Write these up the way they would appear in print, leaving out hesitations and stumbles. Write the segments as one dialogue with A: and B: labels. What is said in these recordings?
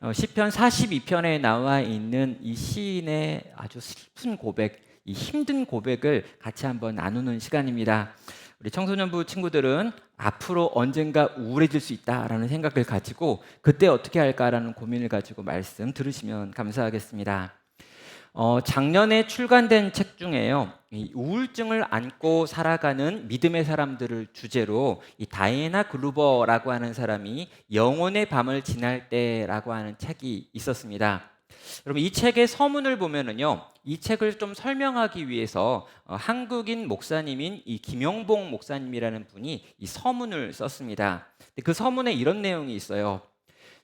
A: 시편 42편에 나와 있는 이 시인의 아주 슬픈 고백, 이 힘든 고백을 같이 한번 나누는 시간입니다. 우리 청소년부 친구들은 앞으로 언젠가 우울해질 수 있다라는 생각을 가지고 그때 어떻게 할까라는 고민을 가지고 말씀 들으시면 감사하겠습니다. 작년에 출간된 책 중에요, 이 우울증을 안고 살아가는 믿음의 사람들을 주제로 이 다이애나 글루버라고 하는 사람이 영혼의 밤을 지날 때라고 하는 책이 있었습니다. 여러분, 이 책의 서문을 보면은요, 이 책을 좀 설명하기 위해서 한국인 목사님인 이 김영봉 목사님이라는 분이 이 서문을 썼습니다. 그 서문에 이런 내용이 있어요.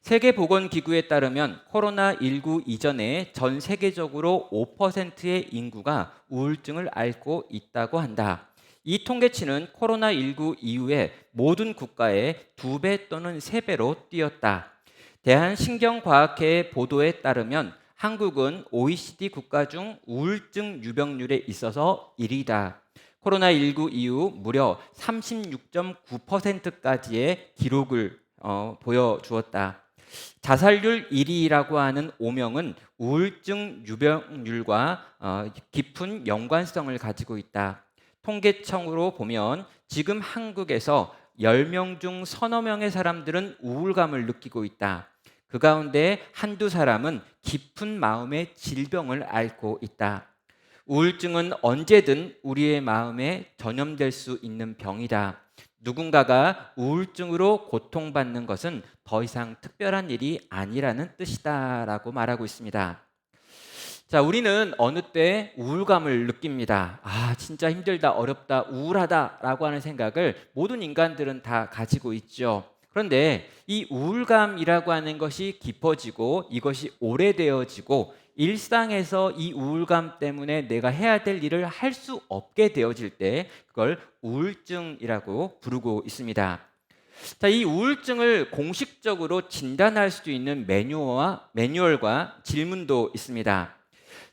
A: 세계보건기구에 따르면 코로나19 이전에 전 세계적으로 5%의 인구가 우울증을 앓고 있다고 한다. 이 통계치는 코로나19 이후에 모든 국가의 2배 또는 3배로 뛰었다. 대한신경과학회의 보도에 따르면 한국은 OECD 국가 중 우울증 유병률에 있어서 1위다. 코로나19 이후 무려 36.9%까지의 기록을 보여주었다. 자살률 1위라고 하는 오명은 우울증 유병률과 깊은 연관성을 가지고 있다. 통계청으로 보면 지금 한국에서 10명 중 서너 명의 사람들은 우울감을 느끼고 있다. 그 가운데 한두 사람은 깊은 마음의 질병을 앓고 있다. 우울증은 언제든 우리의 마음에 전염될 수 있는 병이다. 누군가가 우울증으로 고통받는 것은 더 이상 특별한 일이 아니라는 뜻이다라고 말하고 있습니다. 자, 우리는 어느 때 우울감을 느낍니다. 아, 진짜 힘들다, 어렵다, 우울하다라고 하는 생각을 모든 인간들은 다 가지고 있죠. 그런데 이 우울감이라고 하는 것이 깊어지고 이것이 오래되어지고 일상에서 이 우울감 때문에 내가 해야 될 일을 할 수 없게 되어질 때 그걸 우울증이라고 부르고 있습니다. 자, 이 우울증을 공식적으로 진단할 수 있는 매뉴얼과 질문도 있습니다.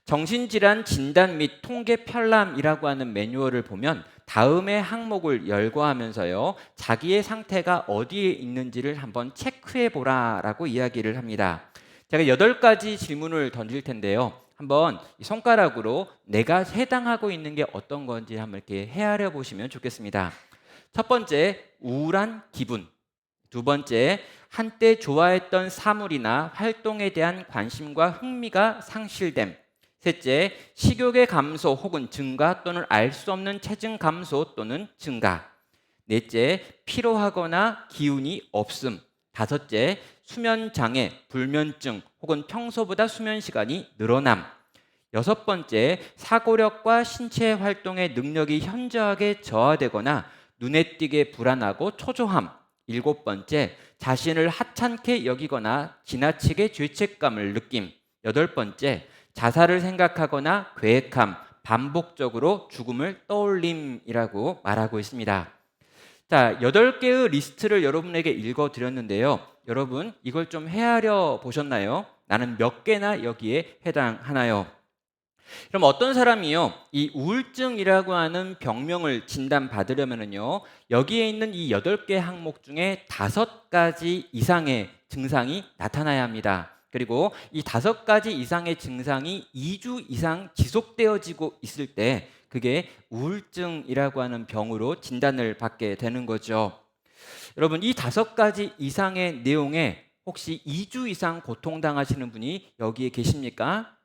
A: 정신질환 진단 및 통계 편람이라고 하는 매뉴얼을 보면 다음의 항목을 열거하면서요, 자기의 상태가 어디에 있는지를 한번 체크해 보라라고 이야기를 합니다. 제가 8가지 질문을 던질 텐데요, 한번 손가락으로 내가 해당하고 있는 게 어떤 건지 한번 이렇게 헤아려 보시면 좋겠습니다. 첫 번째, 우울한 기분. 두 번째, 한때 좋아했던 사물이나 활동에 대한 관심과 흥미가 상실됨. 셋째, 식욕의 감소 혹은 증가 또는 알 수 없는 체중 감소 또는 증가. 넷째, 피로하거나 기운이 없음. 다섯째, 수면 장애, 불면증 혹은 평소보다 수면 시간이 늘어남. 여섯 번째, 사고력과 신체 활동의 능력이 현저하게 저하되거나 눈에 띄게 불안하고 초조함. 일곱 번째, 자신을 하찮게 여기거나 지나치게 죄책감을 느낌. 여덟 번째, 자살을 생각하거나 계획함, 반복적으로 죽음을 떠올림이라고 말하고 있습니다. 자, 8개의 리스트를 여러분에게 읽어드렸는데요. 여러분, 이걸 좀 헤아려 보셨나요? 나는 몇 개나 여기에 해당하나요? 그럼 어떤 사람이요, 이 우울증이라고 하는 병명을 진단받으려면요, 여기에 있는 이 8개 항목 중에 5가지 이상의 증상이 나타나야 합니다. 그리고 이 5가지 이상의 증상이 2주 이상 지속되어지고 있을 때 그게 우울증이라고 하는 병으로 진단을 받게 되는 거죠. 여러분, 이 5가지 이상의 내용에 혹시 2주 이상 고통당하시는 분이 여기에 계십니까?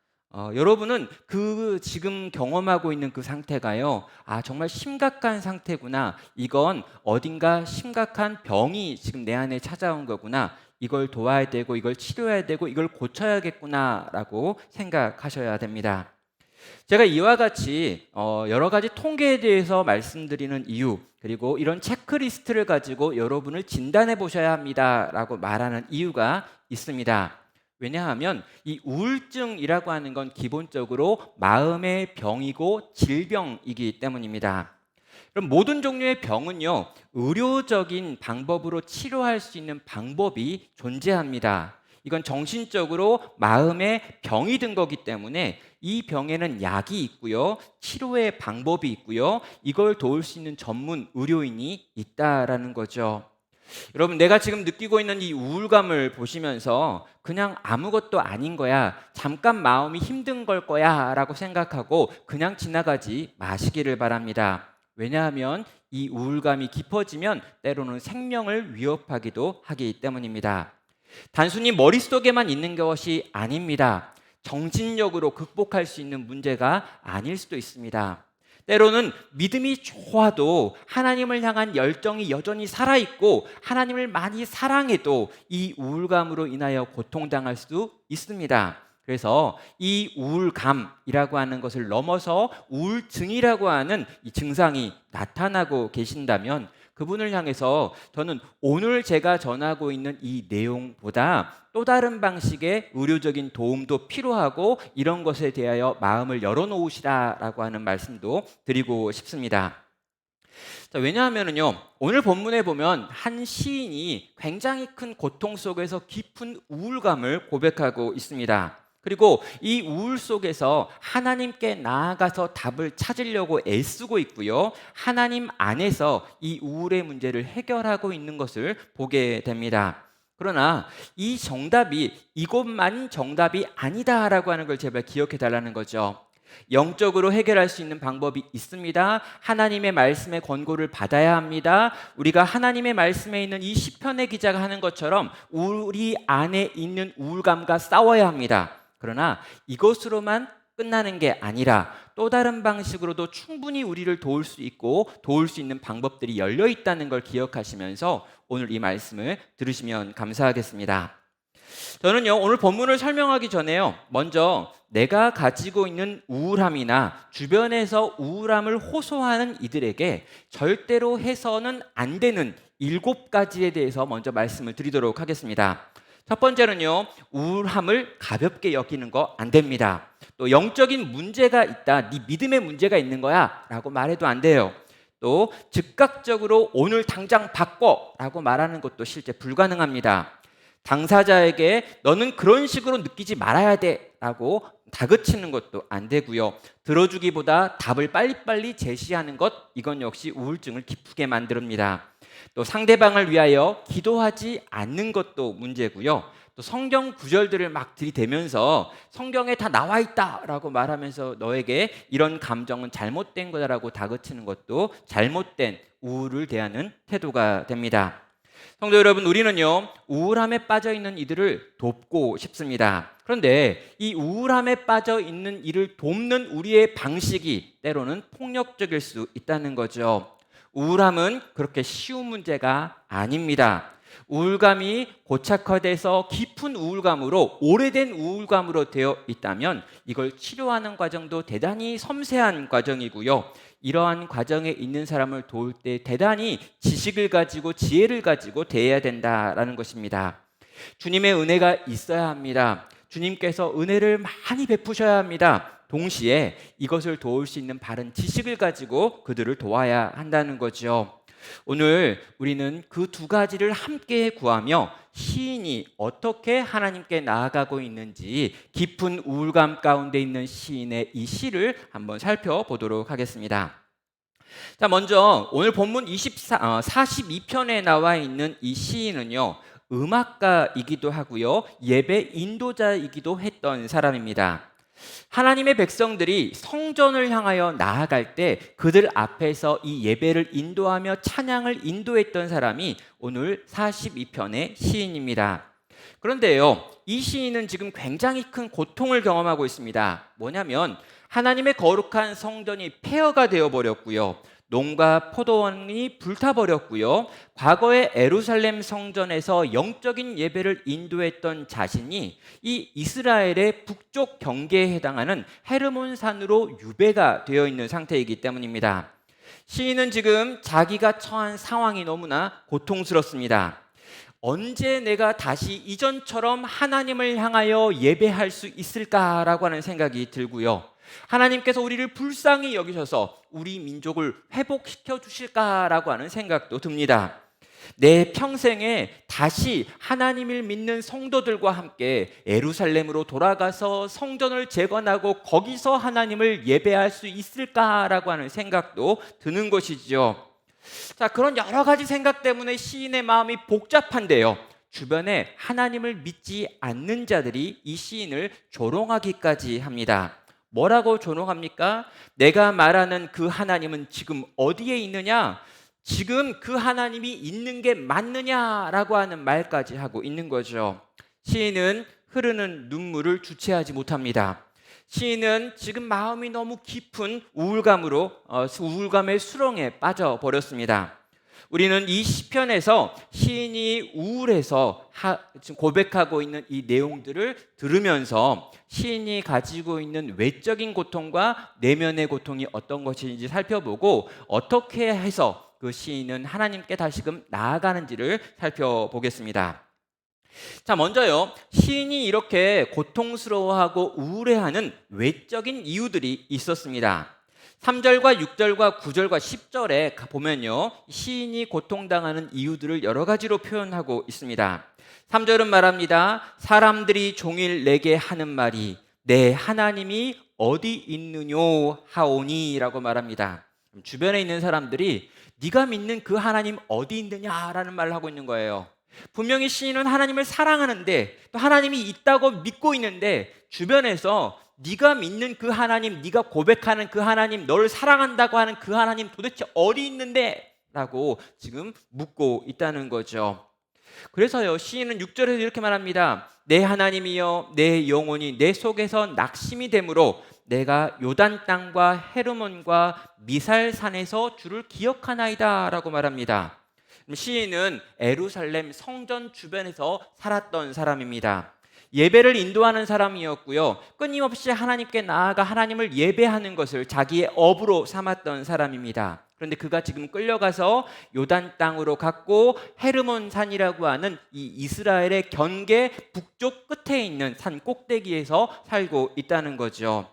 A: 여러분은 그 지금 경험하고 있는 그 상태가요, 아, 정말 심각한 상태구나. 이건 어딘가 심각한 병이 지금 내 안에 찾아온 거구나. 이걸 도와야 되고 이걸 치료해야 되고 이걸 고쳐야겠구나라고 생각하셔야 됩니다. 제가 이와 같이 여러 가지 통계에 대해서 말씀드리는 이유, 그리고 이런 체크리스트를 가지고 여러분을 진단해 보셔야 합니다라고 말하는 이유가 있습니다. 왜냐하면 이 우울증이라고 하는 건 기본적으로 마음의 병이고 질병이기 때문입니다. 그럼 모든 종류의 병은요, 의료적인 방법으로 치료할 수 있는 방법이 존재합니다. 이건 정신적으로 마음의 병이 든 거기 때문에 이 병에는 약이 있고요, 치료의 방법이 있고요, 이걸 도울 수 있는 전문 의료인이 있다라는 거죠. 여러분, 내가 지금 느끼고 있는 이 우울감을 보시면서 그냥 아무것도 아닌 거야, 잠깐 마음이 힘든 걸 거야 라고 생각하고 그냥 지나가지 마시기를 바랍니다. 왜냐하면 이 우울감이 깊어지면 때로는 생명을 위협하기도 하기 때문입니다. 단순히 머릿속에만 있는 것이 아닙니다. 정신력으로 극복할 수 있는 문제가 아닐 수도 있습니다. 때로는 믿음이 좋아도 하나님을 향한 열정이 여전히 살아있고 하나님을 많이 사랑해도 이 우울감으로 인하여 고통당할 수도 있습니다. 그래서 이 우울감이라고 하는 것을 넘어서 우울증이라고 하는 이 증상이 나타나고 계신다면 그분을 향해서 저는 오늘 제가 전하고 있는 이 내용보다 또 다른 방식의 의료적인 도움도 필요하고 이런 것에 대하여 마음을 열어놓으시라라고 하는 말씀도 드리고 싶습니다. 자, 왜냐하면요, 오늘 본문에 보면 한 시인이 굉장히 큰 고통 속에서 깊은 우울감을 고백하고 있습니다. 그리고 이 우울 속에서 하나님께 나아가서 답을 찾으려고 애쓰고 있고요, 하나님 안에서 이 우울의 문제를 해결하고 있는 것을 보게 됩니다. 그러나 이 정답이 이것만 정답이 아니다라고 하는 걸 제발 기억해 달라는 거죠. 영적으로 해결할 수 있는 방법이 있습니다. 하나님의 말씀의 권고를 받아야 합니다. 우리가 하나님의 말씀에 있는 이 시편의 기자가 하는 것처럼 우리 안에 있는 우울감과 싸워야 합니다. 그러나 이것으로만 끝나는 게 아니라 또 다른 방식으로도 충분히 우리를 도울 수 있고 도울 수 있는 방법들이 열려 있다는 걸 기억하시면서 오늘 이 말씀을 들으시면 감사하겠습니다. 저는요, 오늘 본문을 설명하기 전에요, 먼저 내가 가지고 있는 우울함이나 주변에서 우울함을 호소하는 이들에게 절대로 해서는 안 되는 7가지에 대해서 먼저 말씀을 드리도록 하겠습니다. 첫 번째는요, 우울함을 가볍게 여기는 거 안 됩니다. 또 영적인 문제가 있다, 네 믿음의 문제가 있는 거야 라고 말해도 안 돼요. 또 즉각적으로 오늘 당장 바꿔 라고 말하는 것도 실제 불가능합니다. 당사자에게 너는 그런 식으로 느끼지 말아야 돼 라고 다그치는 것도 안 되고요, 들어주기보다 답을 빨리빨리 제시하는 것, 이건 역시 우울증을 기쁘게 만듭니다. 또 상대방을 위하여 기도하지 않는 것도 문제고요, 또 성경 구절들을 막 들이대면서 성경에 다 나와 있다라고 말하면서 너에게 이런 감정은 잘못된 거다라고 다그치는 것도 잘못된 우울을 대하는 태도가 됩니다. 성도 여러분, 우리는요, 우울함에 빠져 있는 이들을 돕고 싶습니다. 그런데 이 우울함에 빠져 있는 이를 돕는 우리의 방식이 때로는 폭력적일 수 있다는 거죠. 우울함은 그렇게 쉬운 문제가 아닙니다. 우울감이 고착화돼서 깊은 우울감으로, 오래된 우울감으로 되어 있다면 이걸 치료하는 과정도 대단히 섬세한 과정이고요, 이러한 과정에 있는 사람을 도울 때 대단히 지식을 가지고 지혜를 가지고 대해야 된다라는 것입니다. 주님의 은혜가 있어야 합니다. 주님께서 은혜를 많이 베푸셔야 합니다. 동시에 이것을 도울 수 있는 바른 지식을 가지고 그들을 도와야 한다는 거죠. 오늘 우리는 그 2가지를 함께 구하며 시인이 어떻게 하나님께 나아가고 있는지 깊은 우울감 가운데 있는 시인의 이 시를 한번 살펴보도록 하겠습니다. 자, 먼저 오늘 본문 42편에 나와 있는 이 시인은요, 음악가이기도 하고요, 예배 인도자이기도 했던 사람입니다. 하나님의 백성들이 성전을 향하여 나아갈 때 그들 앞에서 이 예배를 인도하며 찬양을 인도했던 사람이 오늘 42편의 시인입니다. 그런데요, 이 시인은 지금 굉장히 큰 고통을 경험하고 있습니다. 뭐냐면 하나님의 거룩한 성전이 폐허가 되어버렸고요, 농가 포도원이 불타버렸고요, 과거의 예루살렘 성전에서 영적인 예배를 인도했던 자신이 이 이스라엘의 북쪽 경계에 해당하는 헤르몬 산으로 유배가 되어 있는 상태이기 때문입니다. 시인은 지금 자기가 처한 상황이 너무나 고통스럽습니다. 언제 내가 다시 이전처럼 하나님을 향하여 예배할 수 있을까라고 하는 생각이 들고요, 하나님께서 우리를 불쌍히 여기셔서 우리 민족을 회복시켜 주실까라고 하는 생각도 듭니다. 내 평생에 다시 하나님을 믿는 성도들과 함께 예루살렘으로 돌아가서 성전을 재건하고 거기서 하나님을 예배할 수 있을까라고 하는 생각도 드는 것이죠. 자, 그런 여러 가지 생각 때문에 시인의 마음이 복잡한데요. 주변에 하나님을 믿지 않는 자들이 이 시인을 조롱하기까지 합니다. 뭐라고 조롱합니까? 내가 말하는 그 하나님은 지금 어디에 있느냐? 지금 그 하나님이 있는 게 맞느냐라고 하는 말까지 하고 있는 거죠. 시인은 흐르는 눈물을 주체하지 못합니다. 시인은 지금 마음이 너무 깊은 우울감의 수렁에 빠져버렸습니다. 우리는 이 시편에서 시인이 우울해서 지금 고백하고 있는 이 내용들을 들으면서 시인이 가지고 있는 외적인 고통과 내면의 고통이 어떤 것인지 살펴보고 어떻게 해서 그 시인은 하나님께 다시금 나아가는지를 살펴보겠습니다. 자, 먼저요. 시인이 이렇게 고통스러워하고 우울해하는 외적인 이유들이 있었습니다. 3절과 6절과 9절과 10절에 보면요. 시인이 고통당하는 이유들을 여러 가지로 표현하고 있습니다. 3절은 말합니다. 사람들이 종일 내게 하는 말이 내 하나님이 어디 있느뇨 하오니 라고 말합니다. 주변에 있는 사람들이 네가 믿는 그 하나님 어디 있느냐라는 말을 하고 있는 거예요. 분명히 시인은 하나님을 사랑하는데 또 하나님이 있다고 믿고 있는데 주변에서 네가 믿는 그 하나님, 네가 고백하는 그 하나님, 너를 사랑한다고 하는 그 하나님 도대체 어디 있는데? 라고 지금 묻고 있다는 거죠. 그래서요, 시인은 6절에서 이렇게 말합니다. 내 하나님이여 내 영혼이 내 속에서 낙심이 되므로 내가 요단 땅과 헤르몬과 미살산에서 주를 기억하나이다 라고 말합니다. 시인은 에루살렘 성전 주변에서 살았던 사람입니다. 예배를 인도하는 사람이었고요. 끊임없이 하나님께 나아가 하나님을 예배하는 것을 자기의 업으로 삼았던 사람입니다. 그런데 그가 지금 끌려가서 요단 땅으로 갔고 헤르몬 산이라고 하는 이 이스라엘의 경계 북쪽 끝에 있는 산 꼭대기에서 살고 있다는 거죠.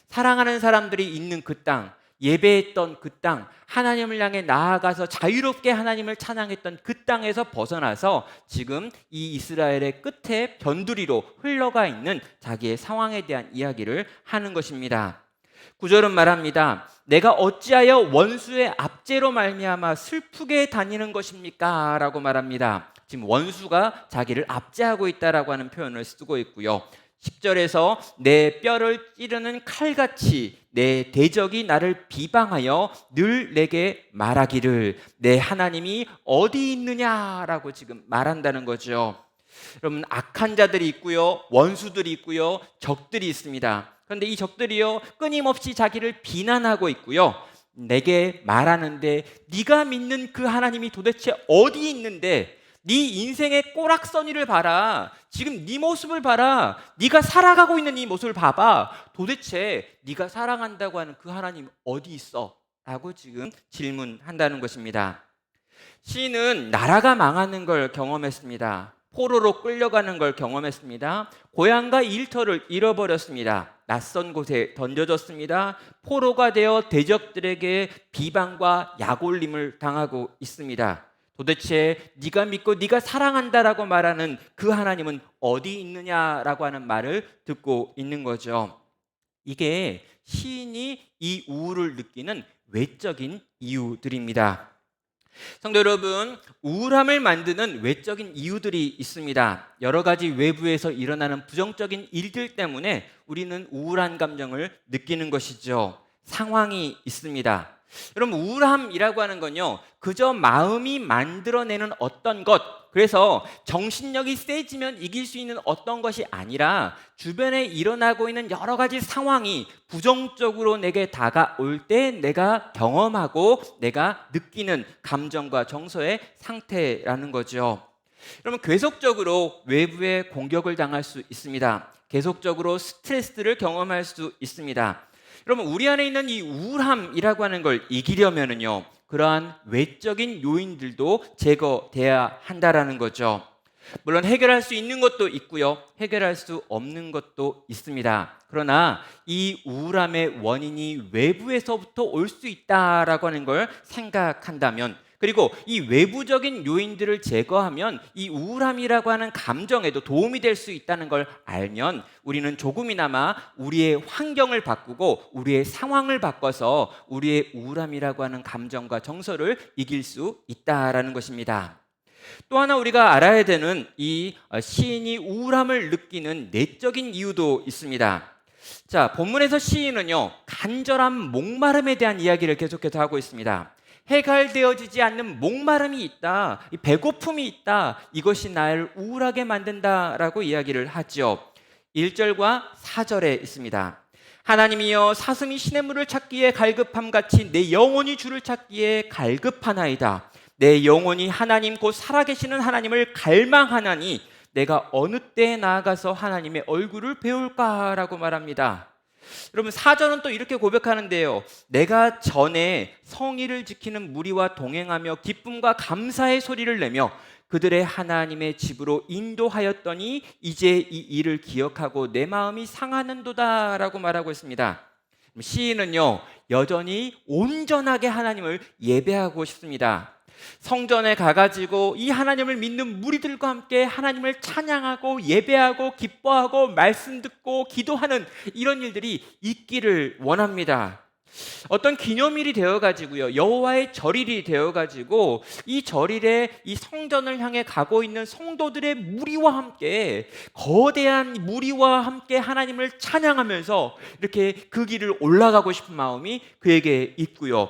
A: 사랑하는 사람들이 있는 그 땅, 예배했던 그 땅, 하나님을 향해 나아가서 자유롭게 하나님을 찬양했던 그 땅에서 벗어나서 지금 이 이스라엘의 끝에 변두리로 흘러가 있는 자기의 상황에 대한 이야기를 하는 것입니다. 9절은 말합니다. 내가 어찌하여 원수의 압제로 말미암아 슬프게 다니는 것입니까? 라고 말합니다. 지금 원수가 자기를 압제하고 있다라고 하는 표현을 쓰고 있고요. 10절에서 내 뼈를 찌르는 칼같이 내 대적이 나를 비방하여 늘 내게 말하기를 내 하나님이 어디 있느냐라고 지금 말한다는 거죠. 여러분, 악한 자들이 있고요, 원수들이 있고요, 적들이 있습니다. 그런데 이 적들이요 끊임없이 자기를 비난하고 있고요, 내게 말하는데 네가 믿는 그 하나님이 도대체 어디 있는데 네 인생의 꼬락서니를 봐라. 지금 네 모습을 봐라. 네가 살아가고 있는 이 모습을 봐봐. 도대체 네가 사랑한다고 하는 그 하나님 어디 있어? 라고 지금 질문한다는 것입니다. 시인은 나라가 망하는 걸 경험했습니다. 포로로 끌려가는 걸 경험했습니다. 고향과 일터를 잃어버렸습니다. 낯선 곳에 던져졌습니다. 포로가 되어 대적들에게 비방과 약올림을 당하고 있습니다. 도대체 네가 믿고 네가 사랑한다라고 말하는 그 하나님은 어디 있느냐라고 하는 말을 듣고 있는 거죠. 이게 시인이 이 우울을 느끼는 외적인 이유들입니다. 성도 여러분, 우울함을 만드는 외적인 이유들이 있습니다. 여러 가지 외부에서 일어나는 부정적인 일들 때문에 우리는 우울한 감정을 느끼는 것이죠. 상황이 있습니다. 여러분, 우울함이라고 하는 건요, 그저 마음이 만들어내는 어떤 것, 그래서 정신력이 세지면 이길 수 있는 어떤 것이 아니라 주변에 일어나고 있는 여러 가지 상황이 부정적으로 내게 다가올 때 내가 경험하고 내가 느끼는 감정과 정서의 상태라는 거죠. 여러분, 계속적으로 외부의 공격을 당할 수 있습니다. 계속적으로 스트레스를 경험할 수 있습니다. 여러분, 우리 안에 있는 이 우울함이라고 하는 걸 이기려면은요, 그러한 외적인 요인들도 제거돼야 한다라는 거죠. 물론 해결할 수 있는 것도 있고요, 해결할 수 없는 것도 있습니다. 그러나 이 우울함의 원인이 외부에서부터 올 수 있다라고 하는 걸 생각한다면 그리고 이 외부적인 요인들을 제거하면 이 우울함이라고 하는 감정에도 도움이 될 수 있다는 걸 알면 우리는 조금이나마 우리의 환경을 바꾸고 우리의 상황을 바꿔서 우리의 우울함이라고 하는 감정과 정서를 이길 수 있다라는 것입니다. 또 하나 우리가 알아야 되는 이 시인이 우울함을 느끼는 내적인 이유도 있습니다. 자, 본문에서 시인은요, 간절한 목마름에 대한 이야기를 계속해서 하고 있습니다. 해갈되어지지 않는 목마름이 있다, 배고픔이 있다, 이것이 나를 우울하게 만든다라고 이야기를 하죠. 1절과 4절에 있습니다. 하나님이여 사슴이 시냇물을 찾기에 갈급함같이 내 영혼이 주를 찾기에 갈급하나이다. 내 영혼이 하나님 곧 살아계시는 하나님을 갈망하나니 내가 어느 때에 나아가서 하나님의 얼굴을 배울까라고 말합니다. 여러분 4절은 또 이렇게 고백하는데요. 내가 전에 성의를 지키는 무리와 동행하며 기쁨과 감사의 소리를 내며 그들의 하나님의 집으로 인도하였더니 이제 이 일을 기억하고 내 마음이 상하는도다 라고 말하고 있습니다. 시인은요, 여전히 온전하게 하나님을 예배하고 싶습니다. 성전에 가가지고 이 하나님을 믿는 무리들과 함께 하나님을 찬양하고 예배하고 기뻐하고 말씀 듣고 기도하는 이런 일들이 있기를 원합니다. 어떤 기념일이 되어가지고요, 여호와의 절일이 되어가지고 이 절일에 이 성전을 향해 가고 있는 성도들의 무리와 함께, 거대한 무리와 함께 하나님을 찬양하면서 이렇게 그 길을 올라가고 싶은 마음이 그에게 있고요.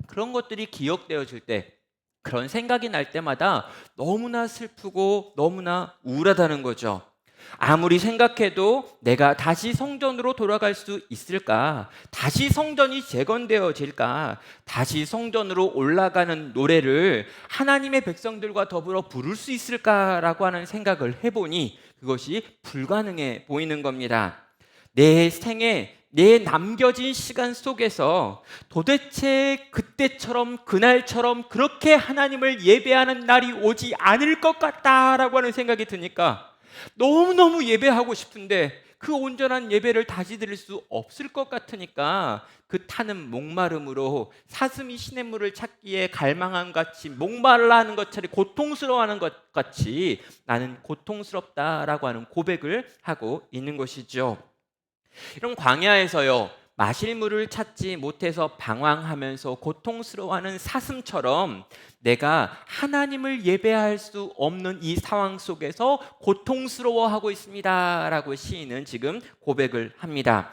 A: 그런 것들이 기억되어질 때, 그런 생각이 날 때마다 너무나 슬프고 너무나 우울하다는 거죠. 아무리 생각해도 내가 다시 성전으로 돌아갈 수 있을까? 다시 성전이 재건되어질까? 다시 성전으로 올라가는 노래를 하나님의 백성들과 더불어 부를 수 있을까라고 하는 생각을 해보니 그것이 불가능해 보이는 겁니다. 내 생에 내 남겨진 시간 속에서 도대체 그때처럼 그날처럼 그렇게 하나님을 예배하는 날이 오지 않을 것 같다라고 하는 생각이 드니까 너무너무 예배하고 싶은데 그 온전한 예배를 다시 드릴 수 없을 것 같으니까 그 타는 목마름으로 사슴이 시냇물을 찾기에 갈망한 같이 목말라 하는 것처럼 고통스러워하는 것 같이 나는 고통스럽다라고 하는 고백을 하고 있는 것이죠. 이런 광야에서요, 마실 물을 찾지 못해서 방황하면서 고통스러워하는 사슴처럼 내가 하나님을 예배할 수 없는 이 상황 속에서 고통스러워하고 있습니다 라고 시인은 지금 고백을 합니다.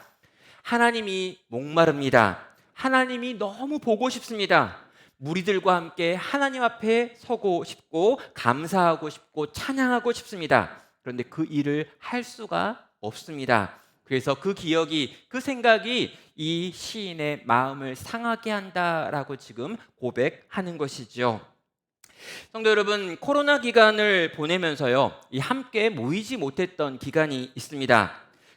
A: 하나님이 목마릅니다. 하나님이 너무 보고 싶습니다. 무리들과 함께 하나님 앞에 서고 싶고 감사하고 싶고 찬양하고 싶습니다. 그런데 그 일을 할 수가 없습니다. 그래서 그 기억이, 그 생각이 이 시인의 마음을 상하게 한다라고 지금 고백하는 것이죠. 성도 여러분, 코로나 기간을 보내면서요, 이 함께 모이지 못했던 기간이 있습니다.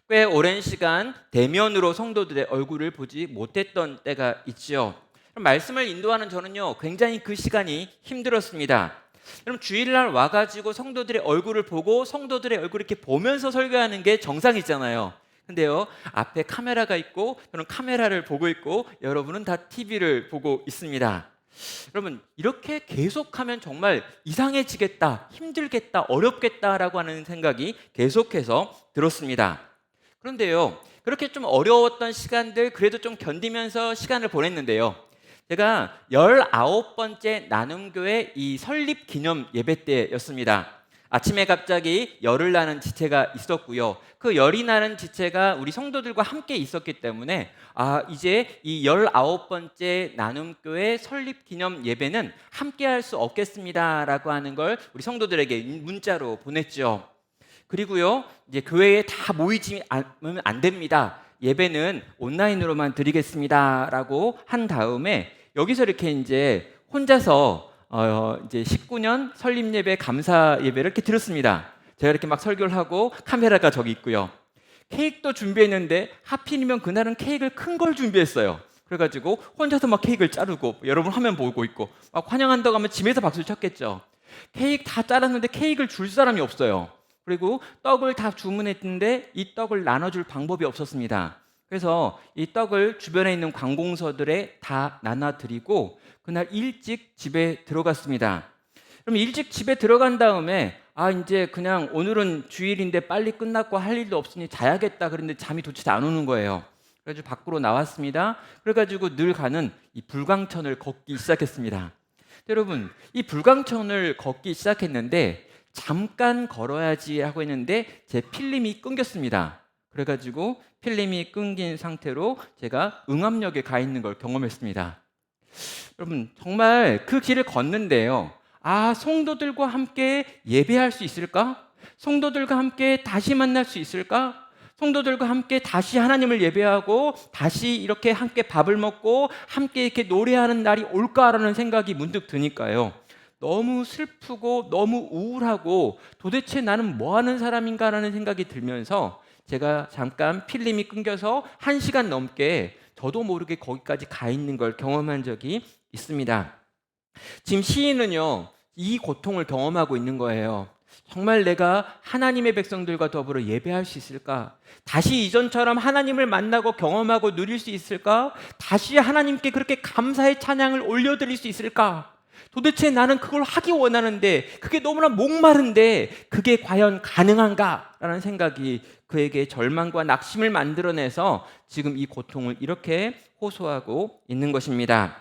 A: 꽤 오랜 시간 대면으로 성도들의 얼굴을 보지 못했던 때가 있죠. 말씀을 인도하는 저는요, 굉장히 그 시간이 힘들었습니다. 그럼 주일날 와가지고 성도들의 얼굴을 보고 성도들의 얼굴을 이렇게 보면서 설교하는 게 정상이잖아요. 근데요, 앞에 카메라가 있고 저는 카메라를 보고 있고 여러분은 다 TV를 보고 있습니다. 여러분, 이렇게 계속하면 정말 이상해지겠다, 힘들겠다, 어렵겠다라고 하는 생각이 계속해서 들었습니다. 그런데요, 그렇게 좀 어려웠던 시간들 그래도 좀 견디면서 시간을 보냈는데요, 제가 19번째 나눔교회 이 설립 기념 예배 때였습니다. 아침에 갑자기 열을 나는 지체가 있었고요. 그 열이 나는 지체가 우리 성도들과 함께 있었기 때문에 이제 이 19번째 나눔교회 설립 기념 예배는 함께 할 수 없겠습니다라고 하는 걸 우리 성도들에게 문자로 보냈죠. 그리고요, 이제 교회에 다 모이지 않으면 안 됩니다. 예배는 온라인으로만 드리겠습니다라고 한 다음에 여기서 이렇게 이제 혼자서 이제 19년 설립 예배 감사 예배를 이렇게 드렸습니다. 제가 이렇게 막 설교를 하고 카메라가 저기 있고요. 케이크도 준비했는데 하필이면 그날은 케이크를 큰 걸 준비했어요. 그래가지고 혼자서 막 케이크를 자르고 여러분 화면 보고 있고 막 환영한다고 하면 집에서 박수를 쳤겠죠. 케이크 다 잘랐는데 케이크를 줄 사람이 없어요. 그리고 떡을 다 주문했는데 이 떡을 나눠줄 방법이 없었습니다. 그래서 이 떡을 주변에 있는 관공서들에 다 나눠드리고 그날 일찍 집에 들어갔습니다. 그럼 일찍 집에 들어간 다음에 이제 그냥 오늘은 주일인데 빨리 끝났고 할 일도 없으니 자야겠다 그랬는데 잠이 도대체 안 오는 거예요. 그래가지고 밖으로 나왔습니다. 그래가지고 늘 가는 이 불광천을 걷기 시작했습니다. 여러분, 이 불광천을 걷기 시작했는데 잠깐 걸어야지 하고 있는데 제 필름이 끊겼습니다. 그래가지고 필름이 끊긴 상태로 제가 응암역에 가 있는 걸 경험했습니다. 여러분, 정말 그 길을 걷는데요. 성도들과 함께 예배할 수 있을까? 성도들과 함께 다시 만날 수 있을까? 성도들과 함께 다시 하나님을 예배하고 다시 이렇게 함께 밥을 먹고 함께 이렇게 노래하는 날이 올까라는 생각이 문득 드니까요. 너무 슬프고 너무 우울하고 도대체 나는 뭐 하는 사람인가라는 생각이 들면서 제가 잠깐 필름이 끊겨서 1시간 넘게 저도 모르게 거기까지 가 있는 걸 경험한 적이 있습니다. 지금 시인은요, 이 고통을 경험하고 있는 거예요. 정말 내가 하나님의 백성들과 더불어 예배할 수 있을까? 다시 이전처럼 하나님을 만나고 경험하고 누릴 수 있을까? 다시 하나님께 그렇게 감사의 찬양을 올려드릴 수 있을까? 도대체 나는 그걸 하기 원하는데 그게 너무나 목마른데 그게 과연 가능한가? 라는 생각이 그에게 절망과 낙심을 만들어내서 지금 이 고통을 이렇게 호소하고 있는 것입니다.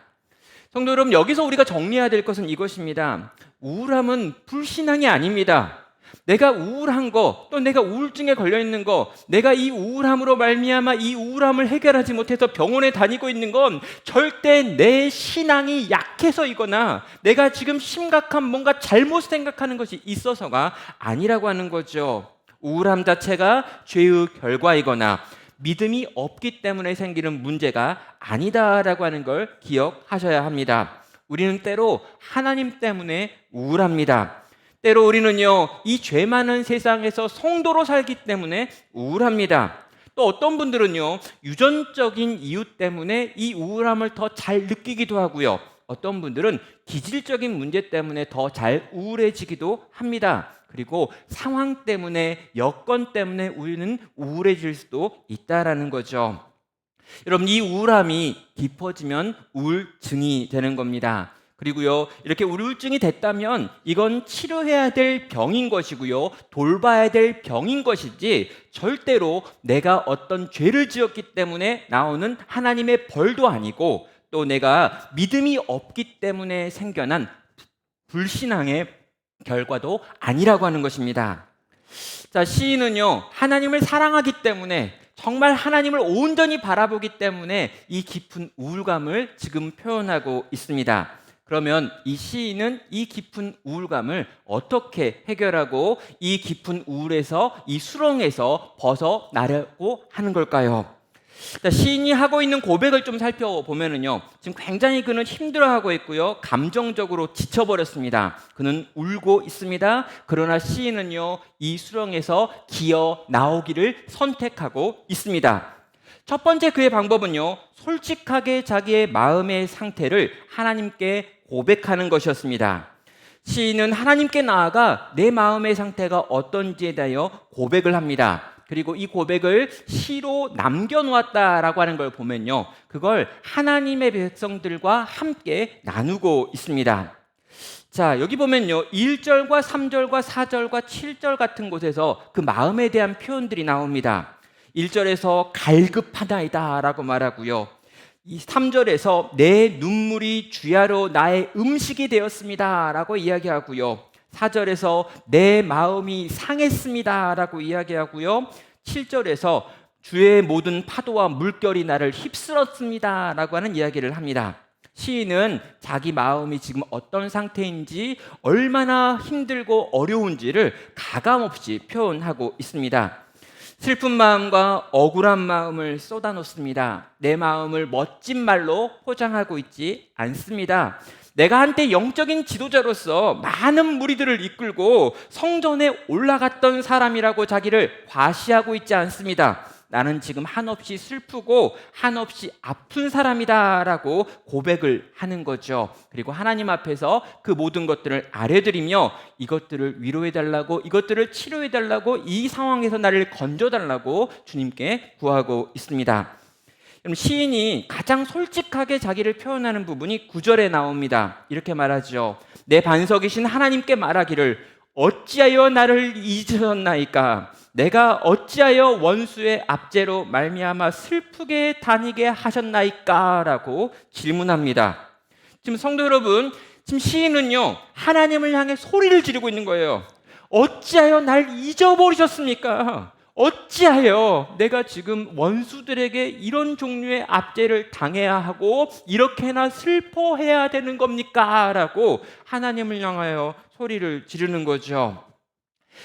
A: 성도 여러분, 여기서 우리가 정리해야 될 것은 이것입니다. 우울함은 불신앙이 아닙니다. 내가 우울한 거, 또 내가 우울증에 걸려 있는 거, 내가 이 우울함으로 말미암아 이 우울함을 해결하지 못해서 병원에 다니고 있는 건 절대 내 신앙이 약해서이거나 내가 지금 심각한 뭔가 잘못 생각하는 것이 있어서가 아니라고 하는 거죠. 우울함 자체가 죄의 결과이거나 믿음이 없기 때문에 생기는 문제가 아니다라고 하는 걸 기억하셔야 합니다. 우리는 때로 하나님 때문에 우울합니다. 때로 우리는요, 이 죄 많은 세상에서 성도로 살기 때문에 우울합니다. 또 어떤 분들은요, 유전적인 이유 때문에 이 우울함을 더 잘 느끼기도 하고요. 어떤 분들은 기질적인 문제 때문에 더 잘 우울해지기도 합니다. 그리고 상황 때문에, 여건 때문에 우리는 우울해질 수도 있다라는 거죠. 여러분, 이 우울함이 깊어지면 우울증이 되는 겁니다. 그리고요, 이렇게 우울증이 됐다면 이건 치료해야 될 병인 것이고요, 돌봐야 될 병인 것이지 절대로 내가 어떤 죄를 지었기 때문에 나오는 하나님의 벌도 아니고 또 내가 믿음이 없기 때문에 생겨난 불신앙의 결과도 아니라고 하는 것입니다. 자, 시인은요, 하나님을 사랑하기 때문에 정말 하나님을 온전히 바라보기 때문에 이 깊은 우울감을 지금 표현하고 있습니다. 그러면 이 시인은 이 깊은 우울감을 어떻게 해결하고 이 깊은 우울에서 이 수렁에서 벗어나려고 하는 걸까요? 자, 시인이 하고 있는 고백을 좀 살펴보면은요, 지금 굉장히 그는 힘들어하고 있고요, 감정적으로 지쳐버렸습니다. 그는 울고 있습니다. 그러나 시인은요, 이 수렁에서 기어 나오기를 선택하고 있습니다. 첫 번째 그의 방법은요, 솔직하게 자기의 마음의 상태를 하나님께 고백하는 것이었습니다. 시인은 하나님께 나아가 내 마음의 상태가 어떤지에 대하여 고백을 합니다. 그리고 이 고백을 시로 남겨놓았다라고 하는 걸 보면요, 그걸 하나님의 백성들과 함께 나누고 있습니다. 자, 여기 보면요, 1절과 3절과 4절과 7절 같은 곳에서 그 마음에 대한 표현들이 나옵니다. 1절에서 갈급하나이다 라고 말하고요, 이 3절에서 내 눈물이 주야로 나의 음식이 되었습니다 라고 이야기하고요, 4절에서 내 마음이 상했습니다 라고 이야기하고요, 7절에서 주의 모든 파도와 물결이 나를 휩쓸었습니다 라고 하는 이야기를 합니다. 시인은 자기 마음이 지금 어떤 상태인지, 얼마나 힘들고 어려운지를 가감없이 표현하고 있습니다. 슬픈 마음과 억울한 마음을 쏟아놓습니다. 내 마음을 멋진 말로 포장하고 있지 않습니다. 내가 한때 영적인 지도자로서 많은 무리들을 이끌고 성전에 올라갔던 사람이라고 자기를 과시하고 있지 않습니다. 나는 지금 한없이 슬프고 한없이 아픈 사람이다라고 고백을 하는 거죠. 그리고 하나님 앞에서 그 모든 것들을 아뢰드리며 이것들을 위로해달라고, 이것들을 치료해달라고, 이 상황에서 나를 건져달라고 주님께 구하고 있습니다. 그럼 시인이 가장 솔직하게 자기를 표현하는 부분이 9절에 나옵니다. 이렇게 말하죠. 내 반석이신 하나님께 말하기를 어찌하여 나를 잊으셨나이까? 내가 어찌하여 원수의 압제로 말미암아 슬프게 다니게 하셨나이까? 라고 질문합니다. 지금 성도 여러분, 지금 시인은요, 하나님을 향해 소리를 지르고 있는 거예요. 어찌하여 날 잊어버리셨습니까? 어찌하여 내가 지금 원수들에게 이런 종류의 압제를 당해야 하고 이렇게나 슬퍼해야 되는 겁니까? 라고 하나님을 향하여 소리를 지르는 거죠.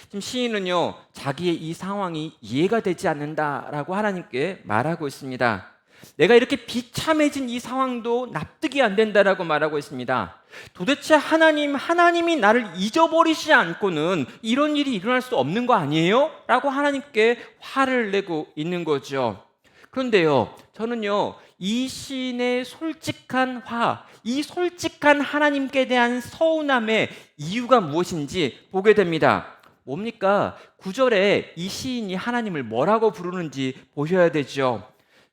A: 지금 시인은요, 자기의 이 상황이 이해가 되지 않는다라고 하나님께 말하고 있습니다. 내가 이렇게 비참해진 이 상황도 납득이 안 된다라고 말하고 있습니다. 도대체 하나님이 나를 잊어버리지 않고는 이런 일이 일어날 수 없는 거 아니에요? 라고 하나님께 화를 내고 있는 거죠. 그런데요, 저는요, 이 시인의 솔직한 화, 이 솔직한 하나님께 대한 서운함의 이유가 무엇인지 보게 됩니다. 뭡니까? 9절에 이 시인이 하나님을 뭐라고 부르는지 보셔야 되죠.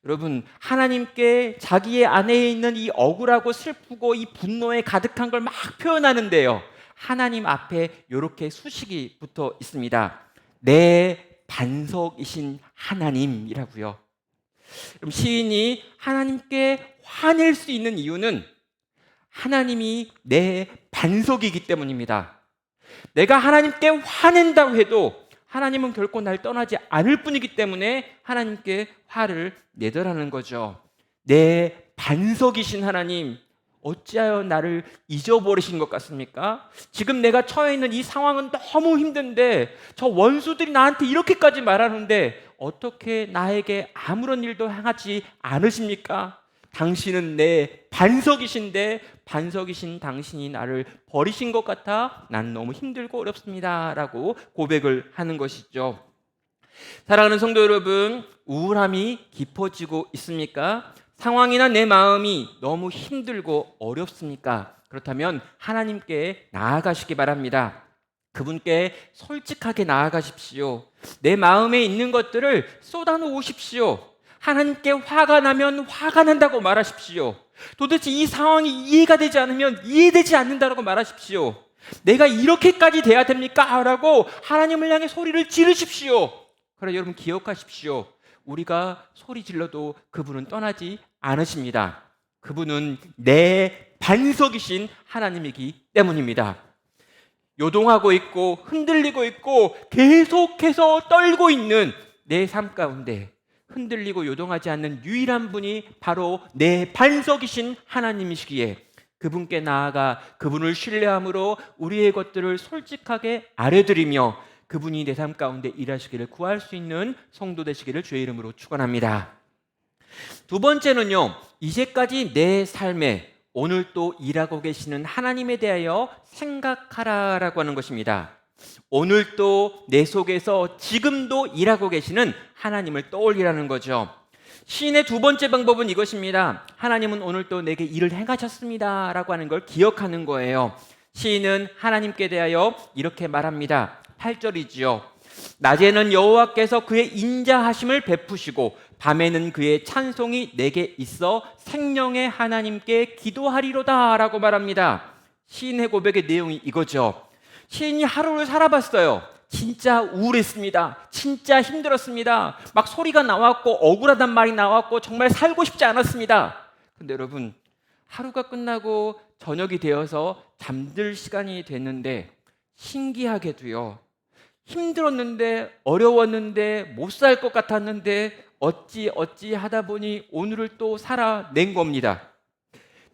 A: 여러분, 하나님께 자기의 안에 있는 이 억울하고 슬프고 이 분노에 가득한 걸 막 표현하는데요, 하나님 앞에 이렇게 수식이 붙어 있습니다. 내 반석이신 하나님이라고요. 그럼 시인이 하나님께 화낼 수 있는 이유는 하나님이 내 반석이기 때문입니다. 내가 하나님께 화낸다고 해도 하나님은 결코 날 떠나지 않을 뿐이기 때문에 하나님께 화를 내더라는 거죠. 내 반석이신 하나님, 어찌하여 나를 잊어버리신 것 같습니까? 지금 내가 처해 있는 이 상황은 너무 힘든데 저 원수들이 나한테 이렇게까지 말하는데 어떻게 나에게 아무런 일도 행하지 않으십니까? 당신은 내 반석이신데 반석이신 당신이 나를 버리신 것 같아 난 너무 힘들고 어렵습니다 라고 고백을 하는 것이죠. 사랑하는 성도 여러분, 우울함이 깊어지고 있습니까? 상황이나 내 마음이 너무 힘들고 어렵습니까? 그렇다면 하나님께 나아가시기 바랍니다. 그분께 솔직하게 나아가십시오. 내 마음에 있는 것들을 쏟아놓으십시오. 하나님께 화가 나면 화가 난다고 말하십시오. 도대체 이 상황이 이해가 되지 않으면 이해되지 않는다고 말하십시오. 내가 이렇게까지 돼야 됩니까? 라고 하나님을 향해 소리를 지르십시오. 그러나 여러분 기억하십시오. 우리가 소리 질러도 그분은 떠나지 않으십니다. 그분은 내 반석이신 하나님이기 때문입니다. 요동하고 있고 흔들리고 있고 계속해서 떨고 있는 내 삶 가운데 흔들리고 요동하지 않는 유일한 분이 바로 내 반석이신 하나님이시기에 그분께 나아가 그분을 신뢰함으로 우리의 것들을 솔직하게 아뢰드리며 그분이 내 삶 가운데 일하시기를 구할 수 있는 성도 되시기를 주의 이름으로 축원합니다. 두 번째는요, 이제까지 내 삶에 오늘 또 일하고 계시는 하나님에 대하여 생각하라라고 하는 것입니다. 오늘 또 내 속에서 지금도 일하고 계시는 하나님을 떠올리라는 거죠. 시인의 두 번째 방법은 이것입니다. 하나님은 오늘 또 내게 일을 행하셨습니다 라고 하는 걸 기억하는 거예요. 시인은 하나님께 대하여 이렇게 말합니다. 8절이지요. 낮에는 여호와께서 그의 인자하심을 베푸시고 밤에는 그의 찬송이 내게 있어 생명의 하나님께 기도하리로다 라고 말합니다. 시인의 고백의 내용이 이거죠. 시인이 하루를 살아봤어요. 진짜 우울했습니다. 진짜 힘들었습니다. 막 소리가 나왔고 억울하단 말이 나왔고 정말 살고 싶지 않았습니다. 근데 여러분, 하루가 끝나고 저녁이 되어서 잠들 시간이 됐는데 신기하게도요, 힘들었는데 어려웠는데 못 살 것 같았는데 어찌 하다 보니 오늘을 또 살아낸 겁니다.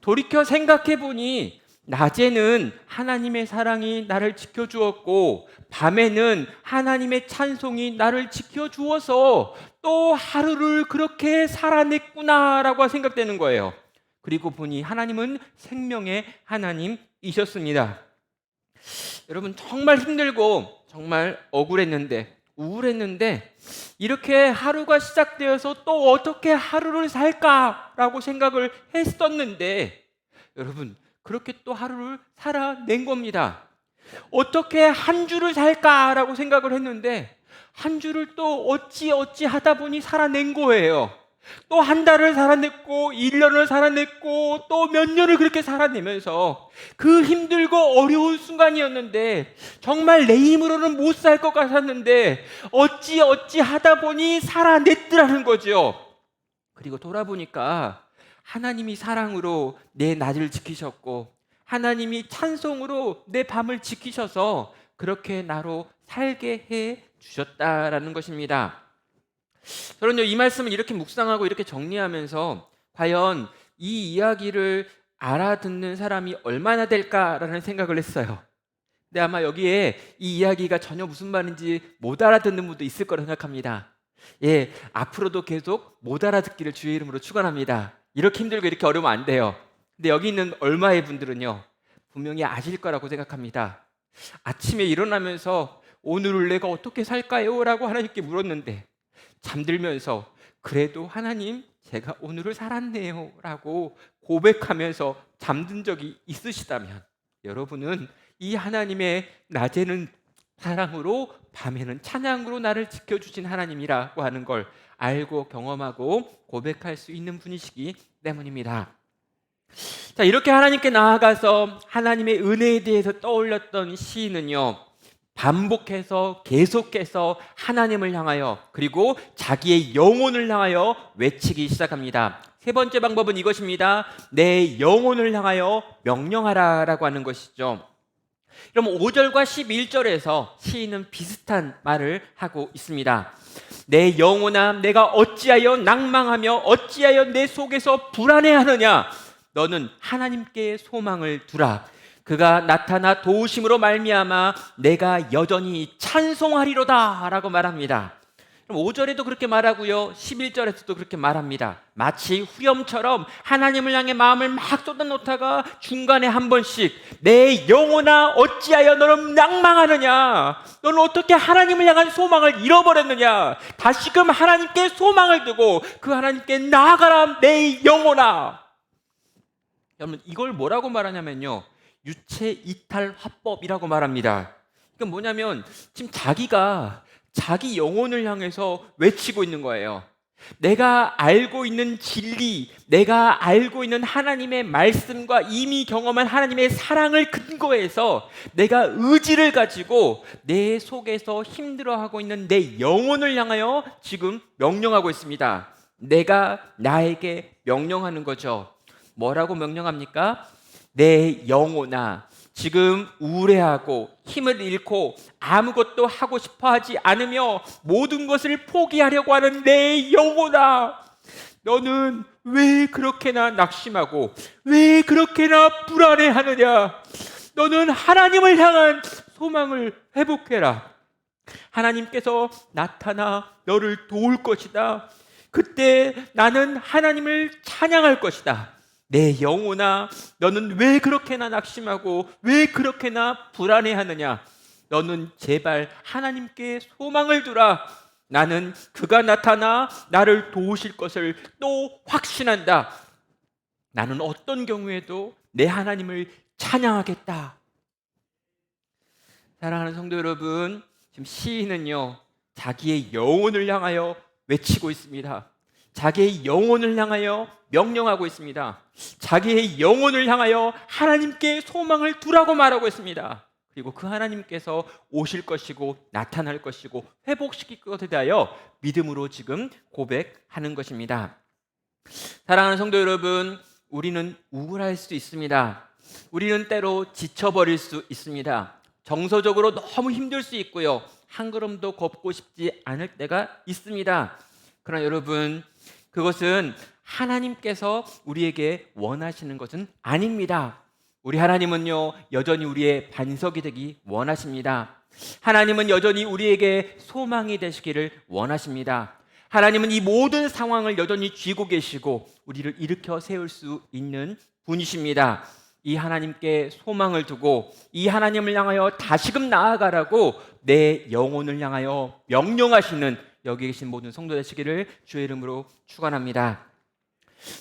A: 돌이켜 생각해 보니 낮에는 하나님의 사랑이 나를 지켜주었고 밤에는 하나님의 찬송이 나를 지켜주어서 또 하루를 그렇게 살아냈구나라고 생각되는 거예요. 그리고 보니 하나님은 생명의 하나님이셨습니다. 여러분, 정말 힘들고 정말 억울했는데 우울했는데 이렇게 하루가 시작되어서 또 어떻게 하루를 살까라고 생각을 했었는데 여러분, 그렇게 또 하루를 살아낸 겁니다. 어떻게 한 주를 살까라고 생각을 했는데 한 주를 또 어찌 하다 보니 살아낸 거예요. 또 한 달을 살아냈고 1년을 살아냈고 또 몇 년을 그렇게 살아내면서 그 힘들고 어려운 순간이었는데 정말 내 힘으로는 못 살 것 같았는데 어찌 하다 보니 살아냈더라는 거죠. 그리고 돌아보니까 하나님이 사랑으로 내 낮을 지키셨고 하나님이 찬송으로 내 밤을 지키셔서 그렇게 나로 살게 해 주셨다라는 것입니다. 저는요, 이 말씀을 이렇게 묵상하고 이렇게 정리하면서 과연 이 이야기를 알아듣는 사람이 얼마나 될까라는 생각을 했어요. 근데 아마 여기에 이 이야기가 전혀 무슨 말인지 못 알아듣는 분도 있을 거라 생각합니다. 예, 앞으로도 계속 못 알아듣기를 주의 이름으로 축원합니다. 이렇게 힘들고 이렇게 어려우면 안 돼요. 근데 여기 있는 얼마의 분들은요, 분명히 아실 거라고 생각합니다. 아침에 일어나면서 오늘을 내가 어떻게 살까요? 라고 하나님께 물었는데 잠들면서 그래도 하나님 제가 오늘을 살았네요 라고 고백하면서 잠든 적이 있으시다면 여러분은 이 하나님의 낮에는 사랑으로 밤에는 찬양으로 나를 지켜주신 하나님이라고 하는 걸 알고 경험하고 고백할 수 있는 분이시기 때문입니다. 자, 이렇게 하나님께 나아가서 하나님의 은혜에 대해서 떠올렸던 시인은요, 반복해서 계속해서 하나님을 향하여 그리고 자기의 영혼을 향하여 외치기 시작합니다. 세 번째 방법은 이것입니다. 내 영혼을 향하여 명령하라 라고 하는 것이죠. 그럼 5절과 11절에서 시인은 비슷한 말을 하고 있습니다. 내 영혼아, 내가 어찌하여 낭망하며 어찌하여 내 속에서 불안해하느냐? 너는 하나님께 소망을 두라. 그가 나타나 도우심으로 말미암아 내가 여전히 찬송하리로다 라고 말합니다. 그럼 5절에도 그렇게 말하고요, 11절에서도 그렇게 말합니다. 마치 후렴처럼 하나님을 향해 마음을 막 쏟아놓다가 중간에 한 번씩 내 영혼아 어찌하여 너는 낭망하느냐, 너는 어떻게 하나님을 향한 소망을 잃어버렸느냐, 다시금 하나님께 소망을 두고 그 하나님께 나아가라 내 영혼아. 여러분, 이걸 뭐라고 말하냐면요, 유체 이탈 화법이라고 말합니다. 이건 뭐냐면 지금 자기가 자기 영혼을 향해서 외치고 있는 거예요. 내가 알고 있는 진리, 내가 알고 있는 하나님의 말씀과 이미 경험한 하나님의 사랑을 근거해서 내가 의지를 가지고 내 속에서 힘들어하고 있는 내 영혼을 향하여 지금 명령하고 있습니다. 내가 나에게 명령하는 거죠. 뭐라고 명령합니까? 내 영혼아, 지금 우울해하고 힘을 잃고 아무것도 하고 싶어 하지 않으며 모든 것을 포기하려고 하는 내 영혼아, 너는 왜 그렇게나 낙심하고 왜 그렇게나 불안해하느냐? 너는 하나님을 향한 소망을 회복해라. 하나님께서 나타나 너를 도울 것이다. 그때 나는 하나님을 찬양할 것이다. 내 영혼아, 너는 왜 그렇게나 낙심하고 왜 그렇게나 불안해하느냐? 너는 제발 하나님께 소망을 두라. 나는 그가 나타나 나를 도우실 것을 또 확신한다. 나는 어떤 경우에도 내 하나님을 찬양하겠다. 사랑하는 성도 여러분, 지금 시인은요, 자기의 영혼을 향하여 외치고 있습니다. 자기의 영혼을 향하여 명령하고 있습니다. 자기의 영혼을 향하여 하나님께 소망을 두라고 말하고 있습니다. 그리고 그 하나님께서 오실 것이고 나타날 것이고 회복시킬 것에 대하여 믿음으로 지금 고백하는 것입니다. 사랑하는 성도 여러분, 우리는 우울할 수 있습니다. 우리는 때로 지쳐버릴 수 있습니다. 정서적으로 너무 힘들 수 있고요, 한 걸음도 걷고 싶지 않을 때가 있습니다. 그러나 여러분, 그것은 하나님께서 우리에게 원하시는 것은 아닙니다. 우리 하나님은요, 여전히 우리의 반석이 되기 원하십니다. 하나님은 여전히 우리에게 소망이 되시기를 원하십니다. 하나님은 이 모든 상황을 여전히 쥐고 계시고 우리를 일으켜 세울 수 있는 분이십니다. 이 하나님께 소망을 두고 이 하나님을 향하여 다시금 나아가라고 내 영혼을 향하여 명령하시는 여기 계신 모든 성도 되시기를 주의 이름으로 축원합니다.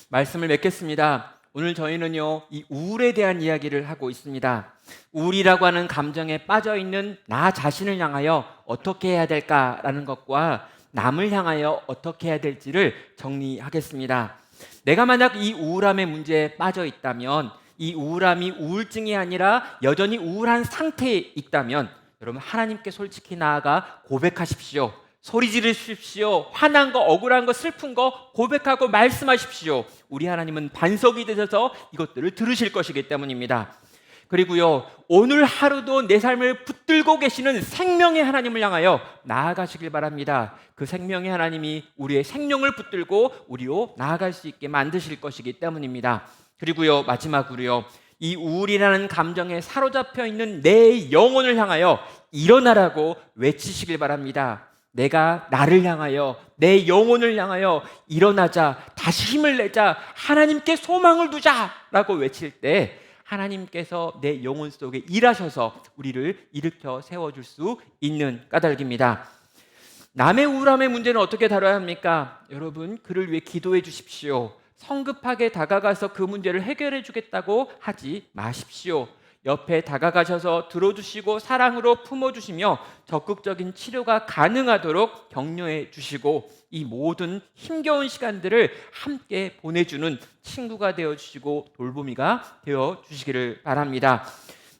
A: 말씀을 맺겠습니다. 오늘 저희는요, 이 우울에 대한 이야기를 하고 있습니다. 우울이라고 하는 감정에 빠져 있는 나 자신을 향하여 어떻게 해야 될까라는 것과 남을 향하여 어떻게 해야 될지를 정리하겠습니다. 내가 만약 이 우울함의 문제에 빠져 있다면, 이 우울함이 우울증이 아니라 여전히 우울한 상태에 있다면 여러분 하나님께 솔직히 나아가 고백하십시오. 소리 지르십시오. 화난 거, 억울한 거, 슬픈 거 고백하고 말씀하십시오. 우리 하나님은 반석이 되셔서 이것들을 들으실 것이기 때문입니다. 그리고요, 오늘 하루도 내 삶을 붙들고 계시는 생명의 하나님을 향하여 나아가시길 바랍니다. 그 생명의 하나님이 우리의 생명을 붙들고 우리로 나아갈 수 있게 만드실 것이기 때문입니다. 그리고요, 마지막으로요, 이 우울이라는 감정에 사로잡혀 있는 내 영혼을 향하여 일어나라고 외치시길 바랍니다. 내가 나를 향하여, 내 영혼을 향하여 일어나자, 다시 힘을 내자, 하나님께 소망을 두자라고 외칠 때 하나님께서 내 영혼 속에 일하셔서 우리를 일으켜 세워줄 수 있는 까닭입니다. 남의 우울함의 문제는 어떻게 다뤄야 합니까? 여러분, 그를 위해 기도해 주십시오. 성급하게 다가가서 그 문제를 해결해 주겠다고 하지 마십시오. 옆에 다가가셔서 들어주시고 사랑으로 품어주시며 적극적인 치료가 가능하도록 격려해 주시고 이 모든 힘겨운 시간들을 함께 보내주는 친구가 되어주시고 돌보미가 되어주시기를 바랍니다.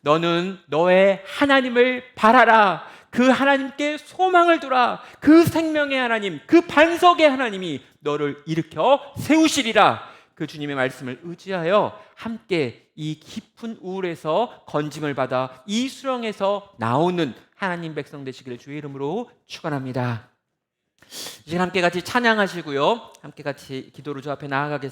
A: 너는 너의 하나님을 바라라. 그 하나님께 소망을 두라. 그 생명의 하나님, 그 반석의 하나님이 너를 일으켜 세우시리라. 그 주님의 말씀을 의지하여 함께 이 깊은 우울에서 건짐을 받아 이 수렁에서 나오는 하나님 백성 되시기를 주의 이름으로 축원합니다. 이제 함께 같이 찬양하시고요, 함께 같이 기도로 주 앞에 나아가겠습니다.